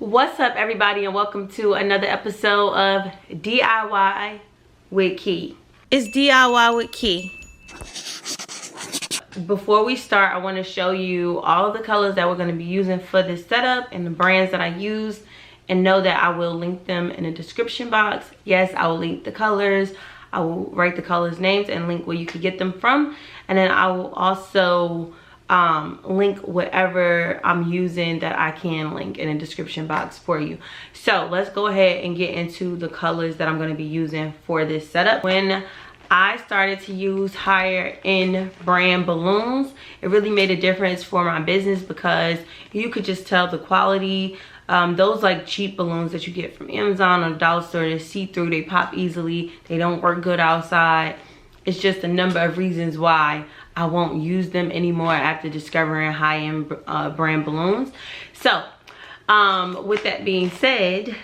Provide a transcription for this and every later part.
What's up, everybody, and welcome to another episode of DIY with Key. It's DIY with Key. Before we start, I want to show you all of the colors that we're going to be using for this setup and the brands that I use, and know that I will link them in the description box. Yes, I will link the colors. I will write the colors names and link where you can get them from, and then I will also link whatever I'm using that I can link in the description box for you. So let's go ahead and get into the colors that I'm going to be using for this setup. When I started to use higher end brand balloons, it really made a difference for my business because you could just tell the quality. Those like cheap balloons that you get from Amazon or the dollar store, they're see-through, they pop easily, they don't work good outside. It's just a number of reasons why I won't use them anymore after discovering high-end brand balloons. So with that being said,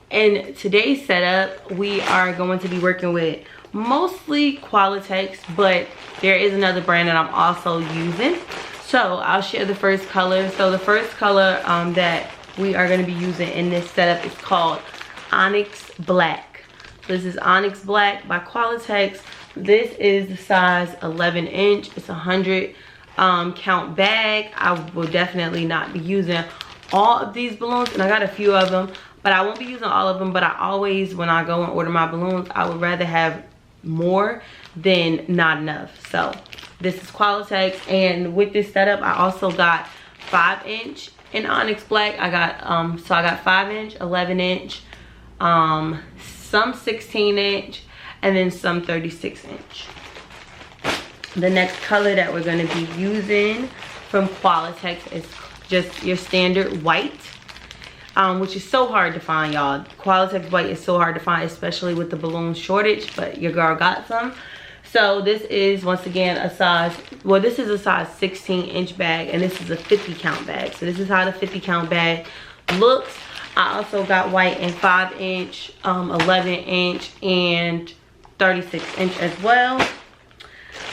in today's setup, we are going to be working with mostly Qualatex, but there is another brand that I'm also using. So I'll share the first color. So the first color that we are going to be using in this setup is called Onyx Black. So this is Onyx Black by Qualatex. This is the size 11 inch. It's a 100 count bag. I will definitely not be using all of these balloons, and I got a few of them, but I won't be using all of them. But I always, when I go and order my balloons, I would rather have more than not enough. So this is Qualatex, and with this setup I also got 5 inch in Onyx Black. I got so I got 5 inch, 11 inch, some 16 inch, and then some 36 inch. The next color that we're going to be using from Qualatex is just your standard white, which is so hard to find, y'all. Qualatex white is so hard to find, especially with the balloon shortage, but your girl got some. So this is, once again, a size, well, this is a size 16 inch bag, and this is a 50 count bag. So this is how the 50 count bag looks. I also got white in 5 inch, 11 inch, and 36 inch as well.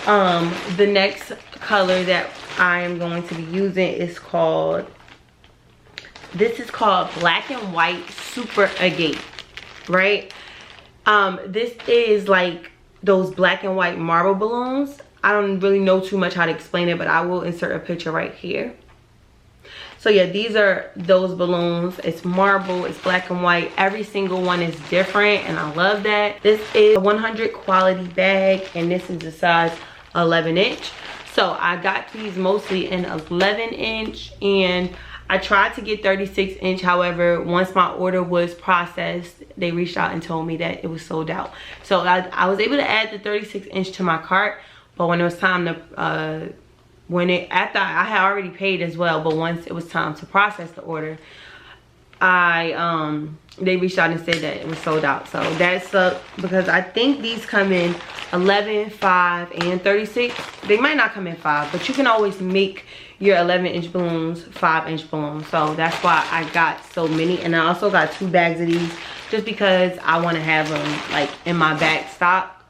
The next color that I am going to be using is called, this is called Black and White Super Agate, right? This is like those black and white marble balloons. I don't really know too much how to explain it, but I will insert a picture right here. So yeah, these are those balloons. It's marble, it's black and white. Every single one is different, and I love that. This is a 100 quality bag, and this is the size 11 inch. So I got these mostly in 11 inch, and I tried to get 36 inch. However, once my order was processed, they reached out and told me that it was sold out. So I was able to add the 36 inch to my cart, but when it was time to after I had already paid as well, but once it was time to process the order, they reached out and said that it was sold out. So that sucked, because I think these come in 11, 5, and 36. They might not come in 5, but you can always make your 11 inch balloons 5 inch balloons. So that's why I got so many, and I also got 2 bags of these just because I want to have them like in my back stock,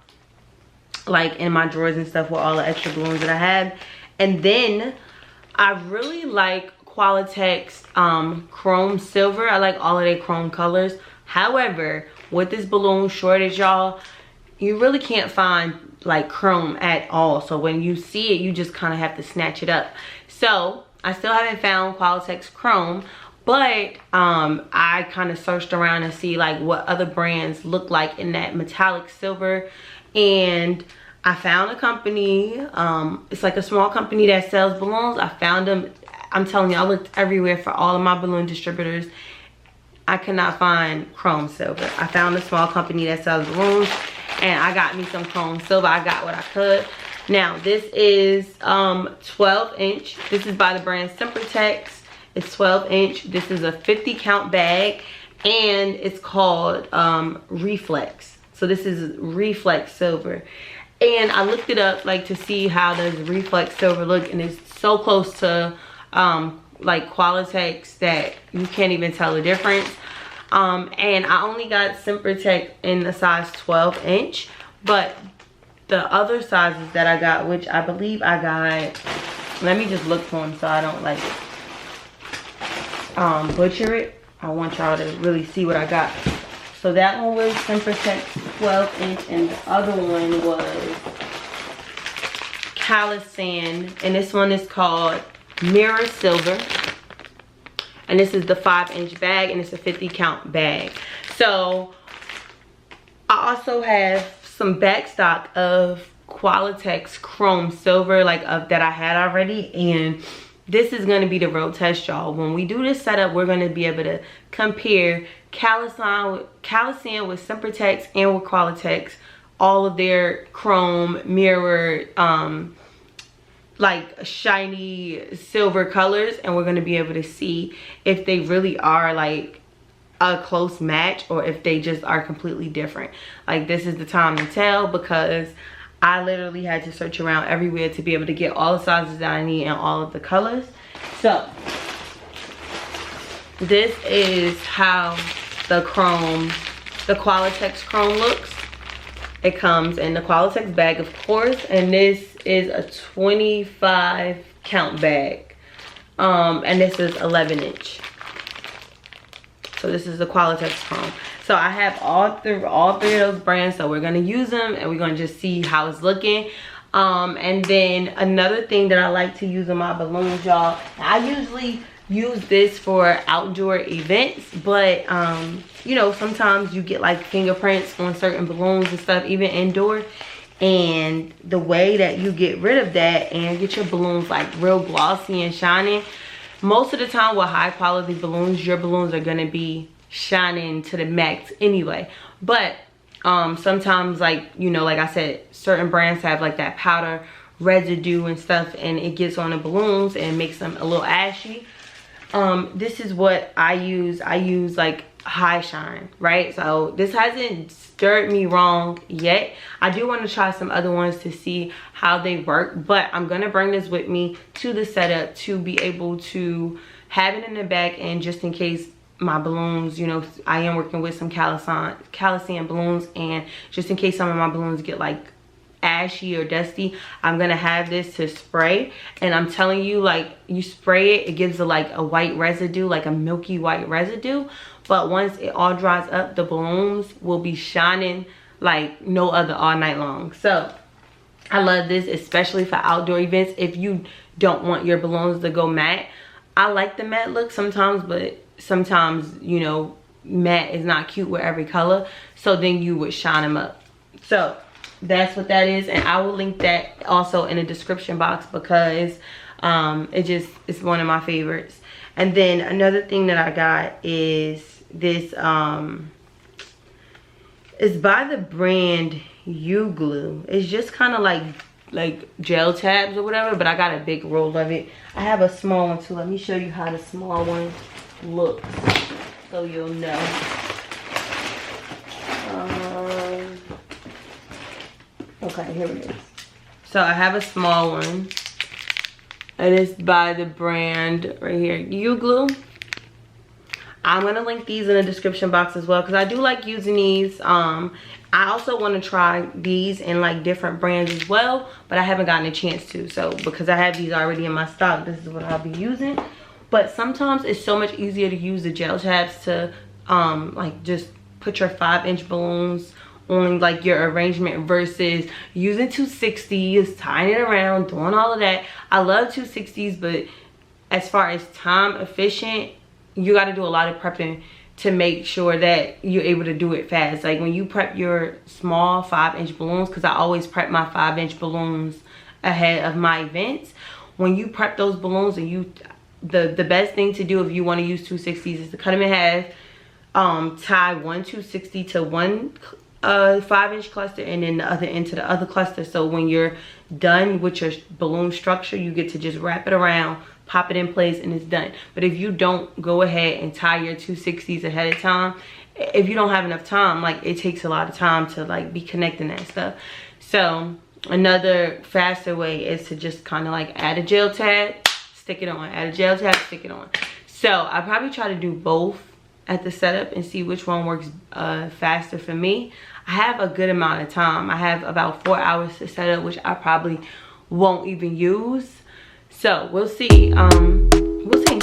like in my drawers and stuff, with all the extra balloons that I have. And then I really like Qualatex chrome silver. I like all of their chrome colors. However, with this balloon shortage, y'all, you really can't find like chrome at all. So when you see it, you just kind of have to snatch it up. So I still haven't found Qualatex chrome, but I kind of searched around and see like what other brands look like in that metallic silver, and I found a company, it's like a small company that sells balloons. I found them. I'm telling you, I looked everywhere for all of my balloon distributors. I could not find chrome silver. I found a small company that sells balloons, and I got me some chrome silver. I got what I could. Now, this is 12 inch. This is by the brand Sempertex. It's 12 inch. This is a 50 count bag, and it's called Reflex. So this is Reflex silver. And I looked it up like to see how does Reflex silver look, and it's so close to like Qualatex that you can't even tell the difference. And I only got Sempertex in the size 12 inch, but the other sizes that I got, which I believe I got, let me just look for them so I don't like butcher it. I want y'all to really see what I got. So that one was Sempertex 12-inch, and the other one was Kalisan, and this one is called Mirror Silver. And this is the 5-inch bag, and it's a 50 count bag. So I also have some back stock of Qualatex Chrome Silver, like that I had already, and this is going to be the real test, y'all. When we do this setup, we're going to be able to compare Kalisan with Sempertex and with Qualatex, all of their chrome, mirror, like shiny silver colors, and we're going to be able to see if they really are like a close match or if they just are completely different. Like, this is the time to tell, because I literally had to search around everywhere to be able to get all the sizes that I need and all of the colors. So this is how the Qualatex Chrome looks. It comes in the Qualatex bag, of course, and this is a 25 count bag, and this is 11-inch. So this is the Qualatex Chrome. So I have all three of those brands, so we're gonna use them and we're gonna just see how it's looking. And then another thing that I like to use on my balloons, y'all, I usually use this for outdoor events, but you know, sometimes you get like fingerprints on certain balloons and stuff, even indoor, and the way that you get rid of that and get your balloons like real glossy and shining, most of the time with high quality balloons, your balloons are gonna be shining to the max anyway. But sometimes, like, you know, like I said, certain brands have like that powder residue and stuff, and it gets on the balloons and makes them a little ashy. This is what I use. I use like high shine, right? So this hasn't stirred me wrong yet. I do want to try some other ones to see how they work, but I'm gonna bring this with me to the setup to be able to have it in the back, and just in case my balloons, you know, I am working with some Kalisan balloons, and just in case some of my balloons get like ashy or dusty, I'm gonna have this to spray. And I'm telling you, like, you spray it, it gives like a white residue, like a milky white residue, but once it all dries up, the balloons will be shining like no other all night long. So I love this, especially for outdoor events. If you don't want your balloons to go matte, I like the matte look sometimes, but sometimes, you know, matte is not cute with every color, so then you would shine them up. So that's what that is, and I will link that also in the description box, because it's one of my favorites. And then another thing that I got is this, it's by the brand U-Glue. It's just kind of like gel tabs or whatever, but I got a big roll of it. I have a small one too. Let me show you how the small one looks so you'll know. Okay, here it is. So I have a small one. It is by the brand right here, U-Glue. I'm gonna link these in the description box as well, because I do like using these. I also want to try these in like different brands as well, but I haven't gotten a chance to. So because I have these already in my stock, this is what I'll be using. But sometimes it's so much easier to use the gel tabs to like just put your 5-inch balloons on like your arrangement versus using 260s, tying it around, doing all of that. I love 260s, but as far as time efficient, you got to do a lot of prepping to make sure that you're able to do it fast. Like when you prep your small 5-inch balloons, because I always prep my 5-inch balloons ahead of my events. When you prep those balloons, and the best thing to do if you want to use 260s is to cut them in half, tie one 260 to one 5-inch cluster, and then the other end to the other cluster. So when you're done with your balloon structure, you get to just wrap it around, pop it in place, and it's done. But if you don't go ahead and tie your 260s ahead of time, if you don't have enough time, like, it takes a lot of time to like be connecting that stuff. So another faster way is to just kind of like add a gel tab, stick it on, add a gel tab, stick it on. So I probably try to do both at the setup and see which one works faster for me. I have a good amount of time. I have about 4 hours to set up, which I probably won't even use. So we'll see. We'll see.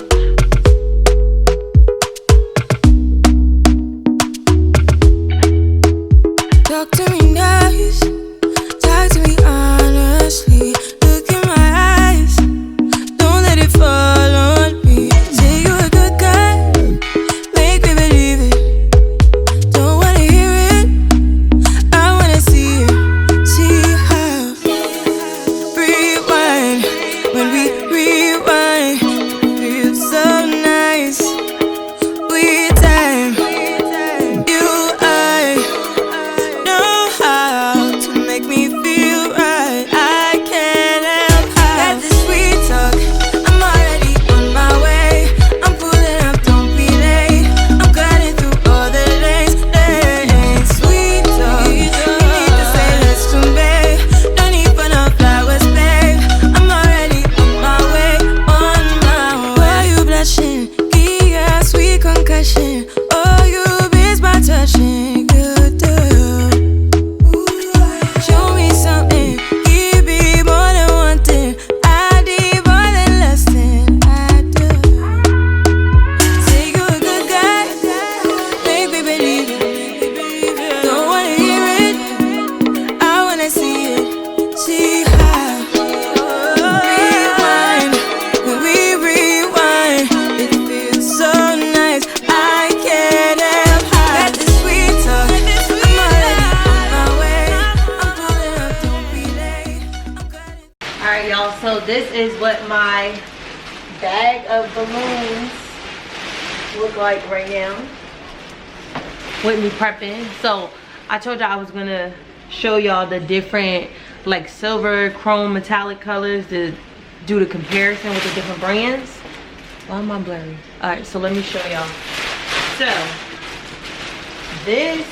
is what my bag of balloons look like right now with me prepping. So I told y'all I was gonna show y'all the different like silver, chrome, metallic colors to do the comparison with the different brands. Why am I blurry? All right, so let me show y'all. So this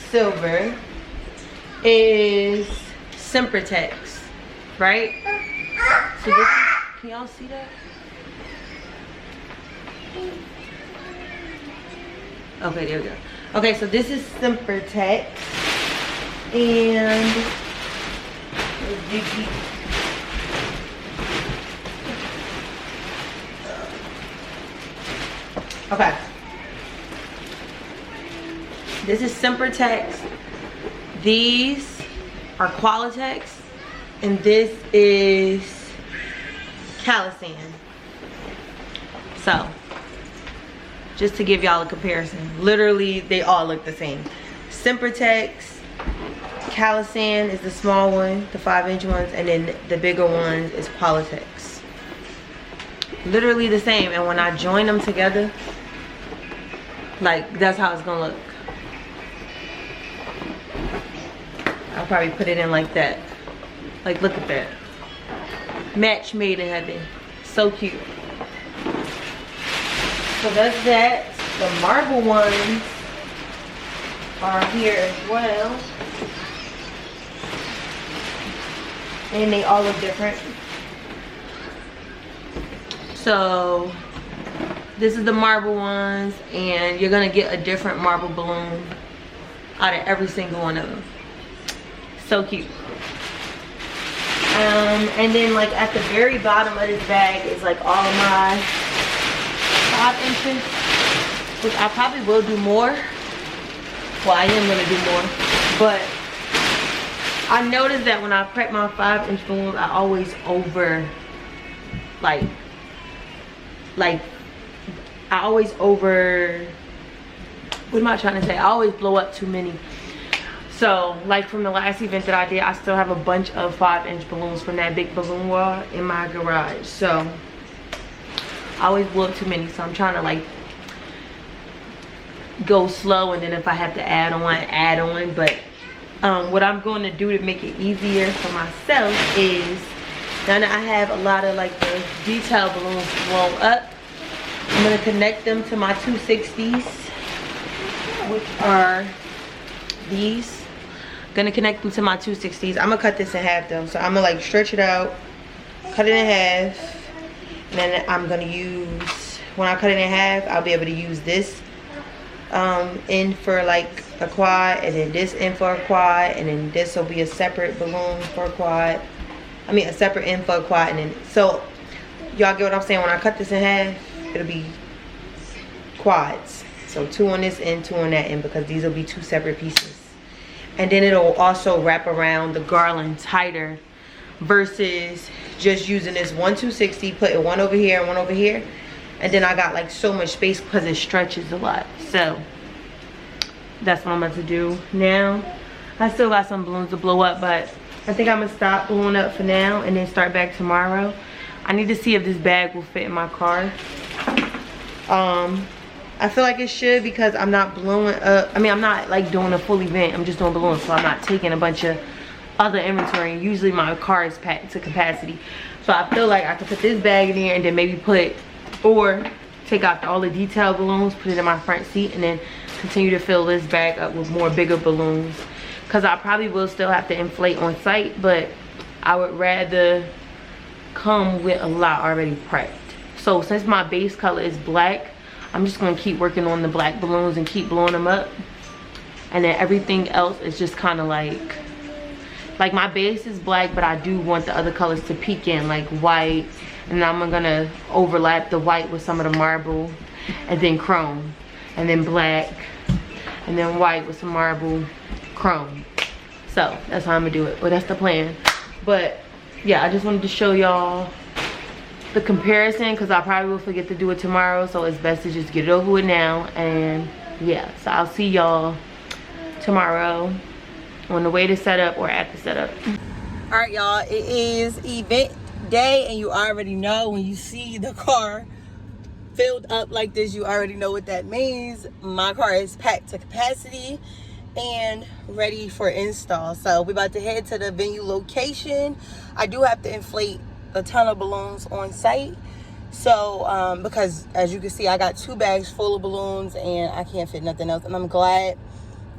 silver is Sempertex, right? So this is, can y'all see that? Okay, there we go. Okay, so this is Sempertex, and okay, this is Sempertex. These are Qualatex, and this is Kalisan. So just to give y'all a comparison, literally they all look the same. Sempertex, Kalisan is the small one, the 5-inch ones, and then the bigger ones is Qualatex. Literally the same, and when I join them together, like that's how it's gonna look. I'll probably put it in like that. Like, look at that. Match made in heaven. So cute. So that's that. The marble ones are here as well. And they all look different. So this is the marble ones, and you're gonna get a different marble balloon out of every single one of them. So cute. And then like at the very bottom of this bag is like all of my 5 inches, which I probably will do more. Well, I am gonna do more, but I noticed that when I prep my 5-inch balloons, I always over I always over, what am I trying to say? I always blow up too many. So like from the last event that I did, I still have a bunch of 5-inch balloons from that big balloon wall in my garage. So I always blow up too many, so I'm trying to like go slow, and then if I have to add on. But what I'm going to do to make it easier for myself is, now that I have a lot of like the detail balloons blown up, I'm going to connect them to my 260s, which are these. Gonna connect them to my 260s. I'm gonna cut this in half though, so I'm gonna like stretch it out, cut it in half, and then I'm gonna use, when I cut it in half, I'll be able to use this end for like a quad, and then this end for a quad, and then this will be a separate balloon for a quad. I mean a separate end for a quad, and then, so y'all get what I'm saying? When I cut this in half, it'll be quads. So 2 on this end, 2 on that end, because these will be 2 separate pieces. And then it'll also wrap around the garland tighter versus just using this 1 260, putting one over here and one over here. And then I got like so much space because it stretches a lot. So that's what I'm about to do now. I still got some balloons to blow up, but I think I'm gonna stop blowing up for now and then start back tomorrow. I need to see if this bag will fit in my car. I feel like it should, because I'm not blowing up. I mean, I'm not like doing a full event. I'm just doing balloons, so I'm not taking a bunch of other inventory. And usually my car is packed to capacity. So I feel like I could put this bag in here and then maybe put, or take out all the detail balloons, put it in my front seat, and then continue to fill this bag up with more bigger balloons. Because I probably will still have to inflate on site, but I would rather come with a lot already prepped. So since my base color is black, I'm just gonna keep working on the black balloons and keep blowing them up. And then everything else is just kind of like my base is black, but I do want the other colors to peek in, like white. And I'm gonna overlap the white with some of the marble, and then chrome, and then black, and then white with some marble, chrome. So that's how I'm gonna do it. Well, that's the plan. But yeah, I just wanted to show y'all the comparison, because I probably will forget to do it tomorrow, so it's best to just get it over with now. And yeah, so I'll see y'all tomorrow on the way to setup or at the setup. All right, y'all, it is event day, and you already know when you see the car filled up like this, you already know what that means. My car is packed to capacity and ready for install. So we're about to head to the venue location. I do have to inflate a ton of balloons on site. So because as you can see, I got 2 bags full of balloons and I can't fit nothing else. And I'm glad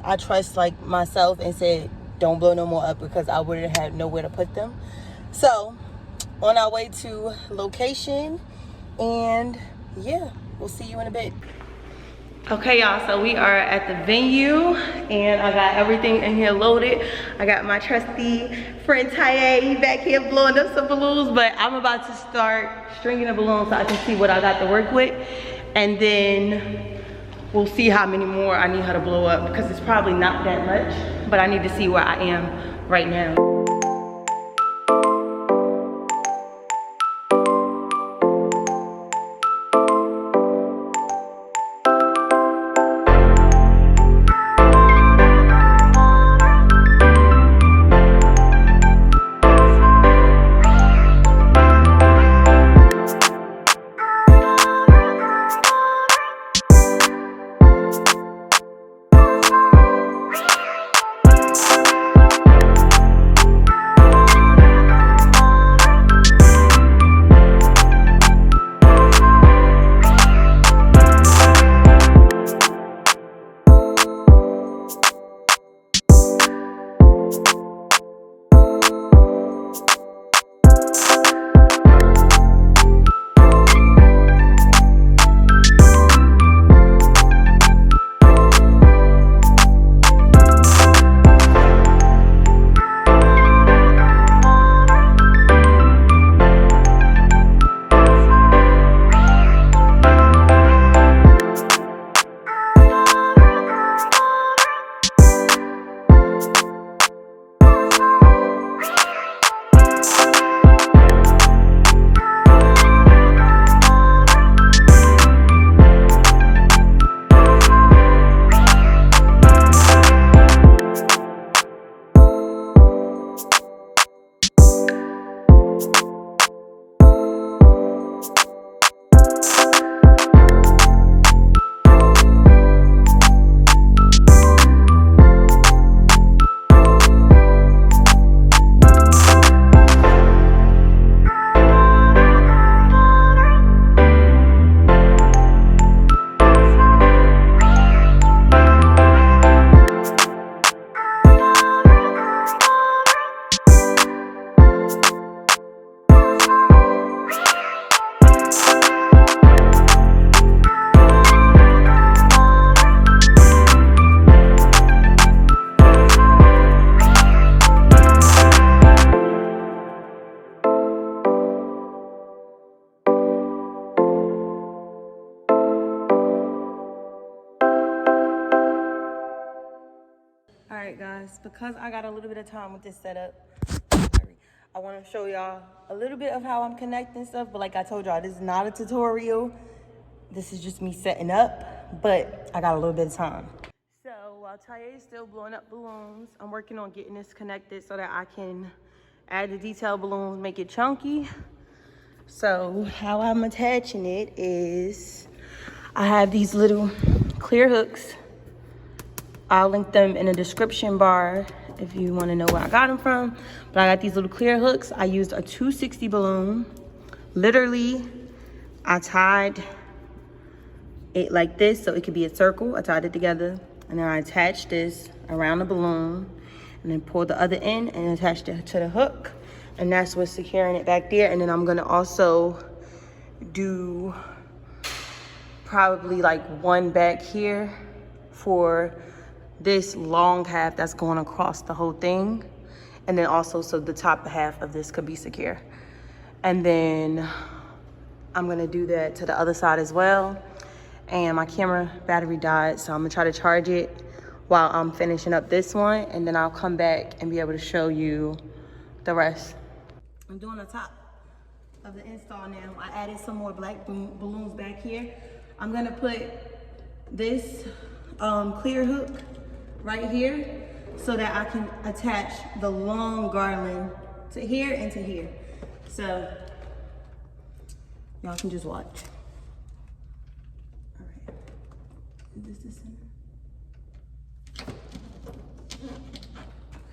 I trust like myself and said, don't blow no more up, because I would have had nowhere to put them. So on our way to location, and yeah, we'll see you in a bit. Okay, y'all, so we are at the venue and I got everything in here loaded. I got my trusty friend Taye back here blowing up some balloons, but I'm about to start stringing the balloons so I can see what I got to work with, and then we'll see how many more I need her to blow up, because it's probably not that much, but I need to see where I am right now. All right, guys, because I got a little bit of time with this setup, I want to show y'all a little bit of how I'm connecting stuff. But like I told y'all, this is not a tutorial. This is just me setting up, but I got a little bit of time. So while Taye is still blowing up balloons, I'm working on getting this connected so that I can add the detail balloons, make it chunky. So how I'm attaching it is I have these little clear hooks. I'll link them in the description bar if you want to know where I got them from. But I got these little clear hooks. I used a 260 balloon. Literally, I tied it like this so it could be a circle. I tied it together, and then I attached this around the balloon, and then pulled the other end and attached it to the hook. And that's what's securing it back there. And then I'm gonna also do probably like one back here for this long half that's going across the whole thing, and then also so the top half of this could be secure. And then I'm gonna do that to the other side as well. And my camera battery died, so I'm gonna try to charge it while I'm finishing up this one, and then I'll come back and be able to show you the rest. I'm doing the top of the install now. I added some more black balloons back here. I'm gonna put this clear hook right here so that I can attach the long garland to here and to here. So y'all can just watch. All right, is this the center?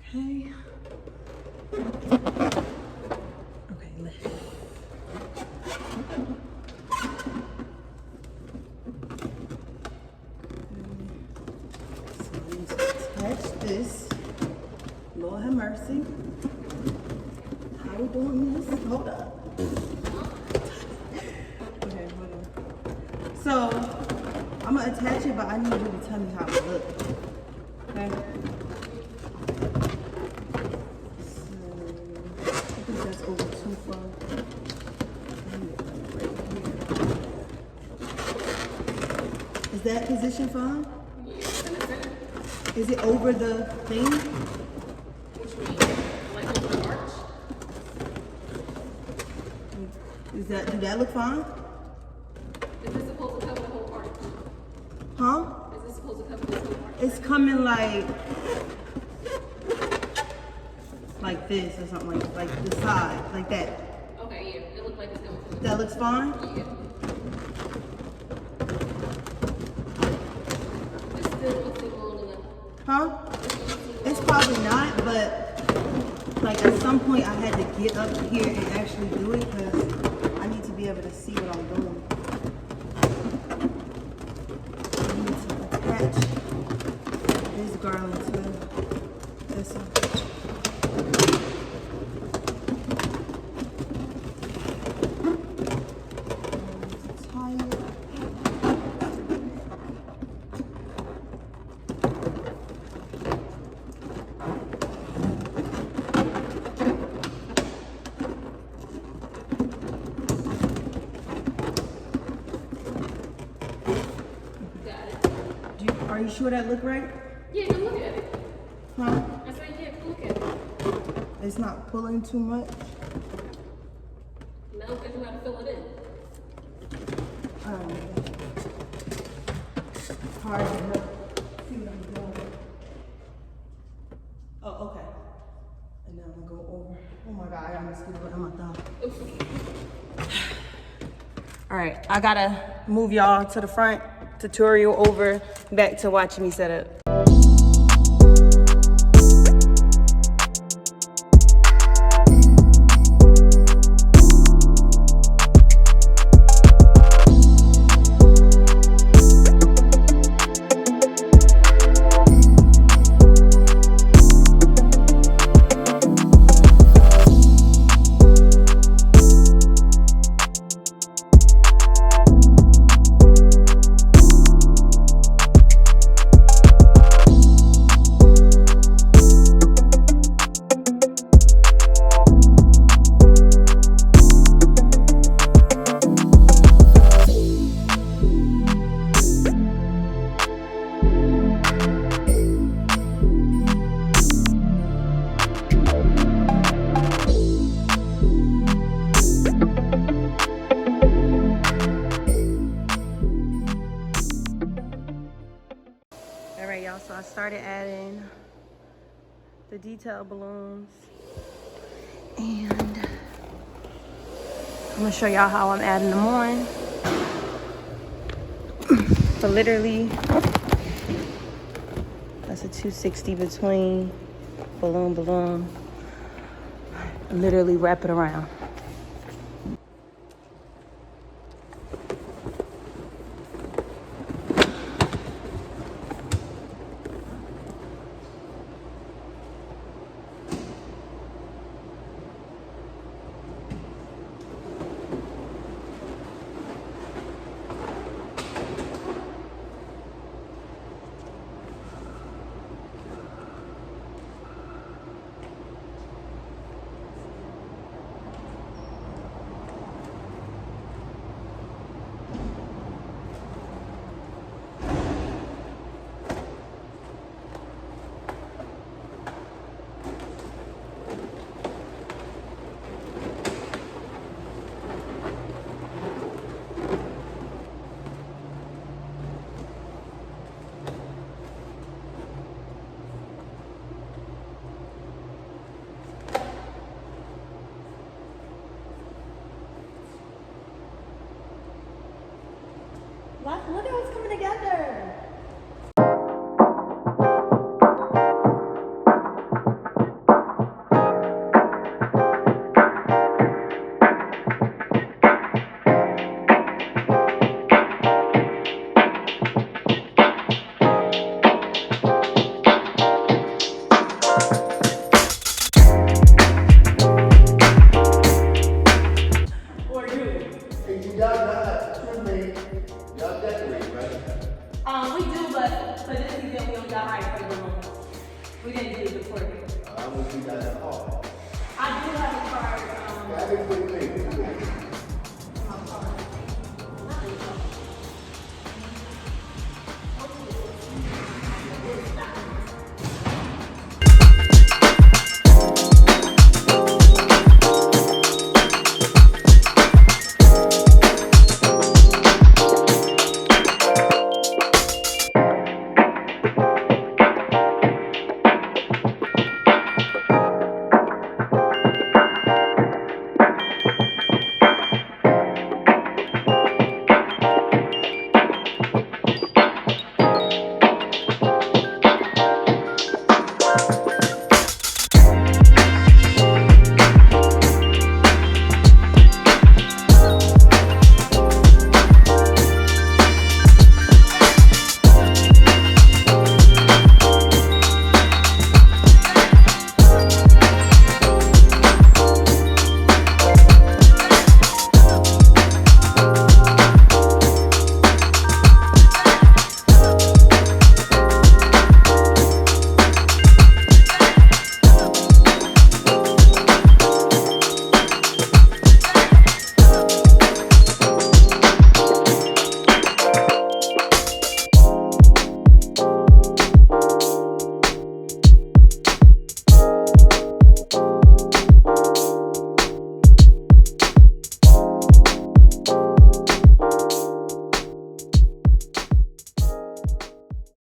Okay. Okay, lift. So I need to attach this. Lord have mercy. How we doing this? Hold up. Okay, hold on. So I'm gonna attach it, but I need you to tell me how it looks. Okay. That's over too far. Is that position fine? Is it over the thing? Which means, like over the arch? Do that look fine? Is this supposed to cover the whole arch? Huh? Is this supposed to cover this whole arch? It's coming like this or something, like the side, like that. Okay, yeah, it looks like it's coming from That looks fine? Yeah. It still looks like long enough. Huh? It's probably not, but like at some point I had to get up here and actually do it because I need to be able to see what I'm doing. I need to attach this garland to this one. Are you sure that look right? Yeah, go look at it. Huh? I said, yeah, go look at it. It's not pulling too much? No, because you got to fill it in. Hard to see what I'm doing. Oh, okay. And now I'm gonna go over. Oh my God, I got a mosquito in my thumb. All right, I gotta move y'all to the front. Tutorial over, back to watching me set up. So I started adding the detail balloons, and I'm gonna show y'all how I'm adding them on. So literally, that's a 260 between balloon. Literally wrap it around. We didn't do the deportment. I will keep that at all. I do have a card. That's a quick thing.